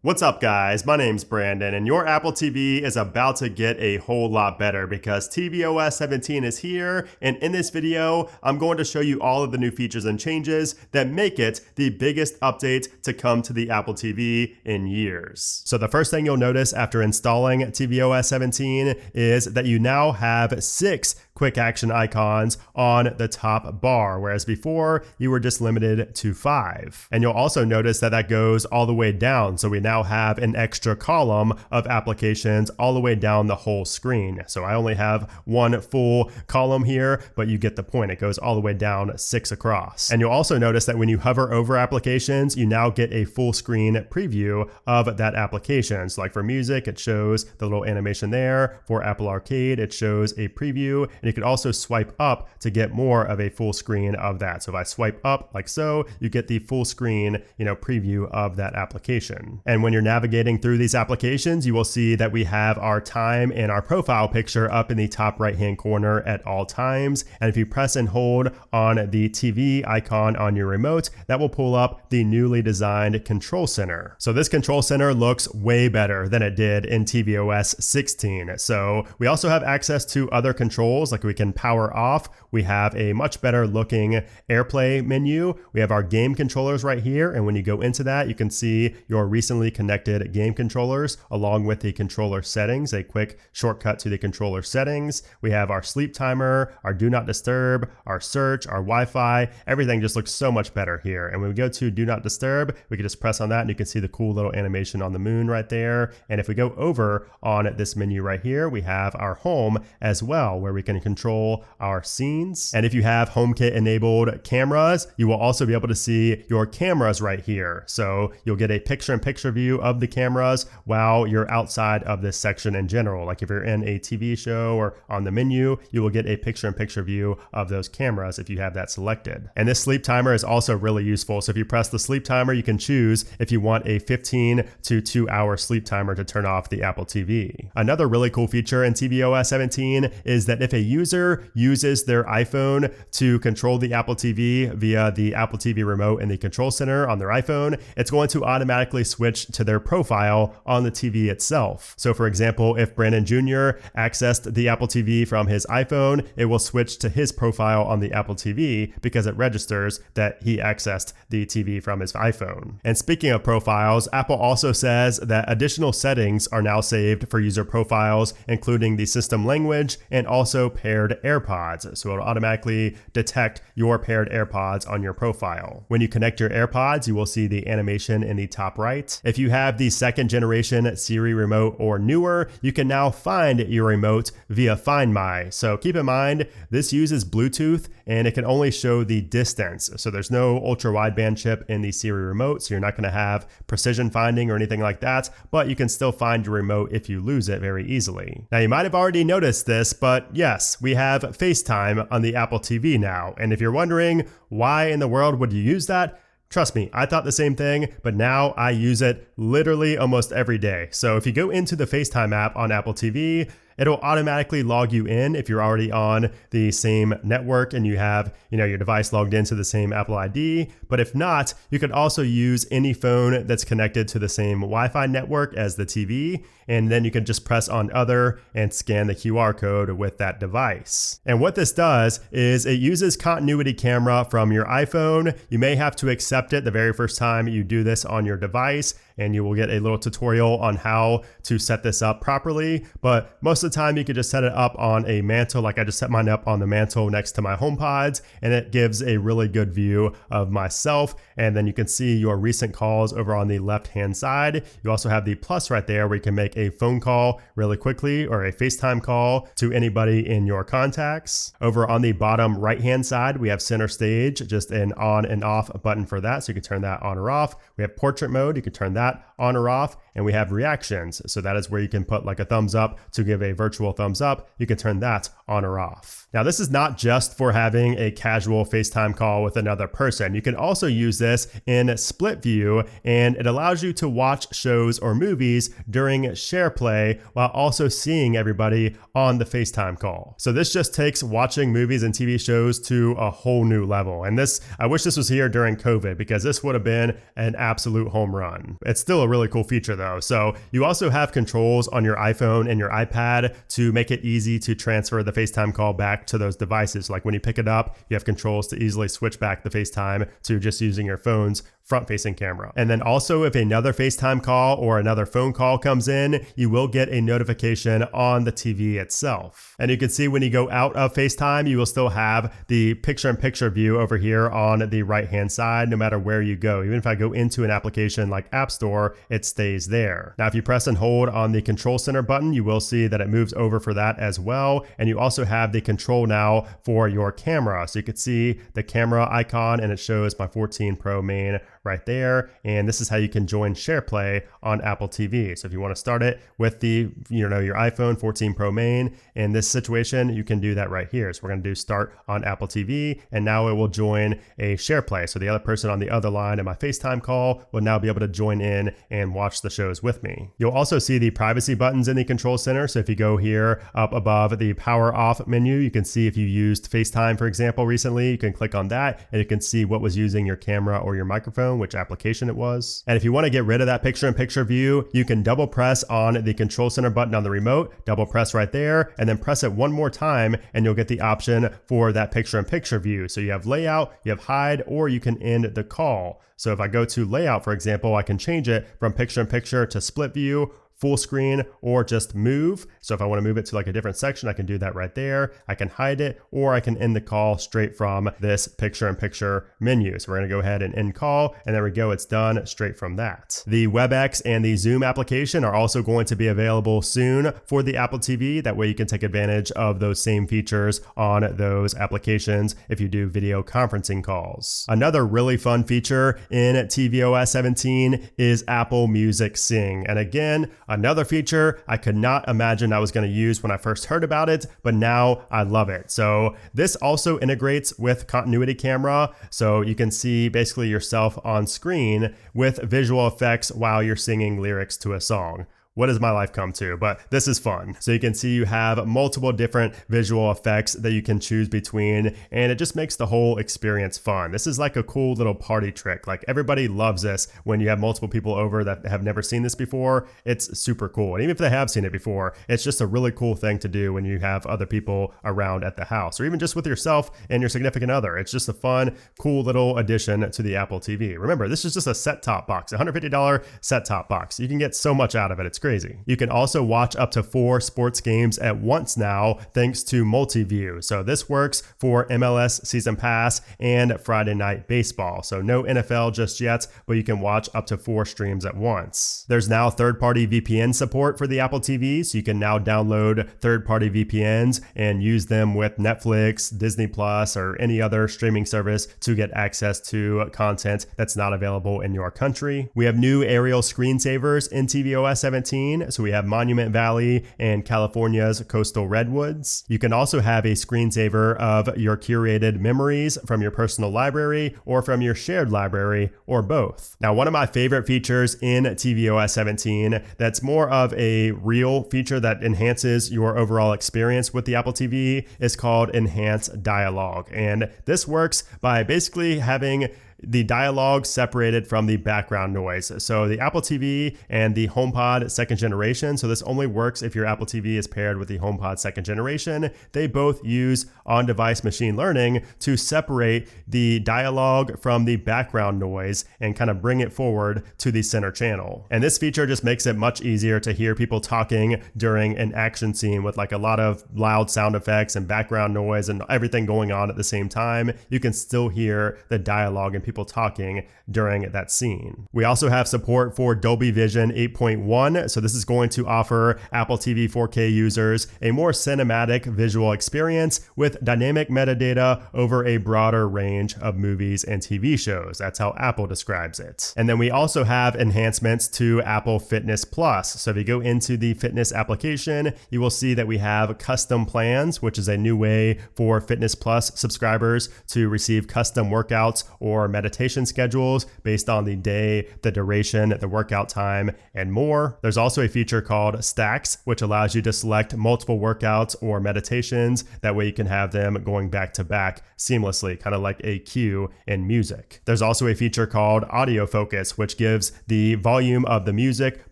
What's up guys, my name's Brandon and your Apple TV is about to get a whole lot better because tvOS 17 is here, and in this video I'm going to show you all of the new features and changes that make it the biggest update to come to the Apple TV in years. So the first thing you'll notice after installing tvOS 17 is that you now have 6 quick action icons on the top bar, whereas before you were just limited to 5. And you'll also notice that that goes all the way down, so we now have an extra column of applications all the way down the whole screen. So I only have one full column here, but you get the point. It goes all the way down 6 across. And you'll also notice that when you hover over applications, you now get a full screen preview of that application. So like for music, it shows the little animation there. For Apple Arcade, it shows a preview, and you can also swipe up to get more of a full screen of that. So if I swipe up like so, you get the full screen, preview of that application. And when you're navigating through these applications, you will see that we have our time and our profile picture up in the top right-hand corner at all times. And if you press and hold on the TV icon on your remote, that will pull up the newly designed control center. So this control center looks way better than it did in tvOS 16. So we also have access to other controls, like we can power off. We have a much better looking AirPlay menu. We have our game controllers right here. And when you go into that, you can see your recently connected game controllers along with the controller settings, a quick shortcut to the controller settings. We have our sleep timer, our do not disturb, our search, our Wi-Fi. Everything just looks so much better here. And when we go to do not disturb, we can just press on that and you can see the cool little animation on the moon right there. And if we go over on this menu right here, we have our home as well, where we can control our scenes. And if you have HomeKit enabled cameras, you will also be able to see your cameras right here. So you'll get a picture-in-picture view of the cameras while you're outside of this section in general. Like if you're in a TV show or on the menu, you will get a picture-in-picture view of those cameras if you have that selected. And this sleep timer is also really useful. So if you press the sleep timer, you can choose if you want a 15 to 2 hour sleep timer to turn off the Apple TV. Another really cool feature in tvOS 17 is that if a user uses their iPhone to control the Apple TV via the Apple TV remote in the control center on their iPhone, it's going to automatically switch to their profile on the TV itself. So for example, if Brandon Jr. accessed the Apple TV from his iPhone, it will switch to his profile on the Apple TV because it registers that he accessed the TV from his iPhone. And speaking of profiles, Apple also says that additional settings are now saved for user profiles, including the system language and also paired AirPods. So it'll automatically detect your paired AirPods on your profile. When you connect your AirPods, you will see the animation in the top right. If you have the 2nd generation Siri remote or newer, you can now find your remote via Find My. So keep in mind, this uses Bluetooth and it can only show the distance. So there's no ultra wideband chip in the Siri remote, so you're not going to have precision finding or anything like that, but you can still find your remote if you lose it very easily. Now you might have already noticed this, but yes, we have FaceTime on the Apple TV now. And if you're wondering why in the world would you use that, trust me, I thought the same thing, but now I use it literally almost every day. So if you go into the FaceTime app on Apple TV, it'll automatically log you in if you're already on the same network and you have, your device logged into the same Apple ID. But if not, you could also use any phone that's connected to the same Wi-Fi network as the TV. And then you can just press on other and scan the QR code with that device. And what this does is it uses continuity camera from your iPhone. You may have to accept it the very first time you do this on your device, and you will get a little tutorial on how to set this up properly. But most of the time you can just set it up on a mantle. Like I just set mine up on the mantle next to my HomePods, and it gives a really good view of myself. And then you can see your recent calls over on the left-hand side. You also have the plus right there where you can make a phone call really quickly or a FaceTime call to anybody in your contacts. Over on the bottom right-hand side, we have center stage, just an on and off button for that. So you can turn that on or off. We have portrait mode. You can turn that on or off. And we have reactions. So that is where you can put like a thumbs up to give a virtual thumbs up. You can turn that on or off. Now, this is not just for having a casual FaceTime call with another person. You can also use this in split view, and it allows you to watch shows or movies during SharePlay while also seeing everybody on the FaceTime call. So this just takes watching movies and TV shows to a whole new level. And this, I wish this was here during COVID, because this would have been an absolute home run. It's still a really cool feature though. So you also have controls on your iPhone and your iPad to make it easy to transfer the FaceTime call back to those devices. Like when you pick it up, you have controls to easily switch back the FaceTime to just using your phone's front-facing camera. And then also, if another FaceTime call or another phone call comes in, you will get a notification on the TV itself. And you can see when you go out of FaceTime, you will still have the picture-in-picture view over here on the right-hand side, no matter where you go. Even if I go into an application like App Store, it stays there. Now, if you press and hold on the Control Center button, you will see that it moves over for that as well. And you also have the control now for your camera. So you can see the camera icon, and it shows my 14 Pro main right there. And this is how you can join SharePlay on Apple TV. So if you want to start it with the, your iPhone 14 Pro main, in this situation, you can do that right here. So we're going to do start on Apple TV, and now it will join a SharePlay. So the other person on the other line in my FaceTime call will now be able to join in and watch the shows with me. You'll also see the privacy buttons in the Control Center. So if you go here up above the power off menu, you can see if you used FaceTime, for example, recently, you can click on that and you can see what was using your camera or your microphone, which application it was. And if you want to get rid of that picture-in-picture view, you can double press on the Control Center button on the remote, double press right there, and then press it one more time, and you'll get the option for that picture-in-picture view. So you have layout, you have hide, or you can end the call. So if I go to layout, for example, I can change it from picture-in-picture to split view, full screen, or just move. So if I want to move it to like a different section, I can do that right there. I can hide it, or I can end the call straight from this picture-in-picture menu. So we're going to go ahead and end call, and there we go. It's done straight from that. The Webex and the Zoom application are also going to be available soon for the Apple TV. That way you can take advantage of those same features on those applications if you do video conferencing calls. Another really fun feature in tvOS 17 is Apple Music Sing. And again, another feature I could not imagine I was going to use when I first heard about it, but now I love it. So this also integrates with continuity camera, so you can see basically yourself on screen with visual effects while you're singing lyrics to a song. What does my life come to? But this is fun. So you can see you have multiple different visual effects that you can choose between, and it just makes the whole experience fun. This is like a cool little party trick. Like everybody loves this when you have multiple people over that have never seen this before. It's super cool. And even if they have seen it before, it's just a really cool thing to do when you have other people around at the house, or even just with yourself and your significant other. It's just a fun, cool little addition to the Apple TV. Remember, this is just a set-top box, $150 set-top box. You can get so much out of it. It's crazy. You can also watch up to 4 sports games at once now, thanks to multi-view. So this works for MLS Season Pass and Friday Night Baseball. So no NFL just yet, but you can watch up to 4 streams at once. There's now third-party VPN support for the Apple TV, so you can now download third-party VPNs and use them with Netflix, Disney Plus, or any other streaming service to get access to content that's not available in your country. We have new aerial screensavers in tvOS 17. So we have Monument Valley and California's coastal redwoods. You can also have a screensaver of your curated memories from your personal library or from your shared library, or both. Now, one of my favorite features in tvOS 17 that's more of a real feature that enhances your overall experience with the Apple TV is called Enhanced Dialogue. And this works by basically having the dialogue separated from the background noise. So the Apple TV and the HomePod second generation, so this only works if your Apple TV is paired with the HomePod second generation, they both use on-device machine learning to separate the dialogue from the background noise and kind of bring it forward to the center channel. And this feature just makes it much easier to hear people talking during an action scene with like a lot of loud sound effects and background noise and everything going on at the same time. You can still hear the dialogue and people talking during that scene. We also have support for Dolby Vision 8.1, so this is going to offer Apple TV 4K users a more cinematic visual experience with dynamic metadata over a broader range of movies and TV shows. That's how Apple describes it. And then we also have enhancements to Apple Fitness Plus. So if you go into the fitness application, you will see that we have custom plans, which is a new way for Fitness Plus subscribers to receive custom workouts or meditation schedules based on the day, the duration, the workout time, and more. There's also a feature called Stacks, which allows you to select multiple workouts or meditations. That way you can have them going back to back seamlessly, kind of like a cue in music. There's also a feature called Audio Focus, which gives the volume of the music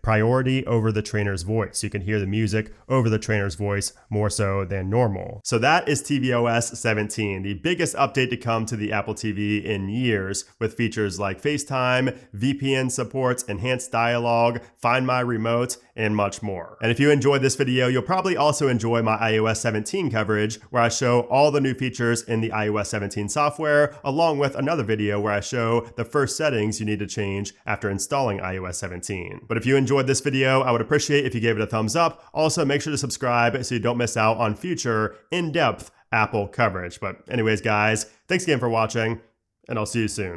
priority over the trainer's voice. You can hear the music over the trainer's voice more so than normal. So that is tvOS 17, the biggest update to come to the Apple TV in years, with features like FaceTime, VPN support, enhanced dialogue, Find My Remote, and much more. And if you enjoyed this video, you'll probably also enjoy my iOS 17 coverage, where I show all the new features in the iOS 17 software, along with another video where I show the first settings you need to change after installing iOS 17. But if you enjoyed this video, I would appreciate if you gave it a thumbs up. Also, make sure to subscribe so you don't miss out on future in-depth Apple coverage. But anyways, guys, thanks again for watching, and I'll see you soon.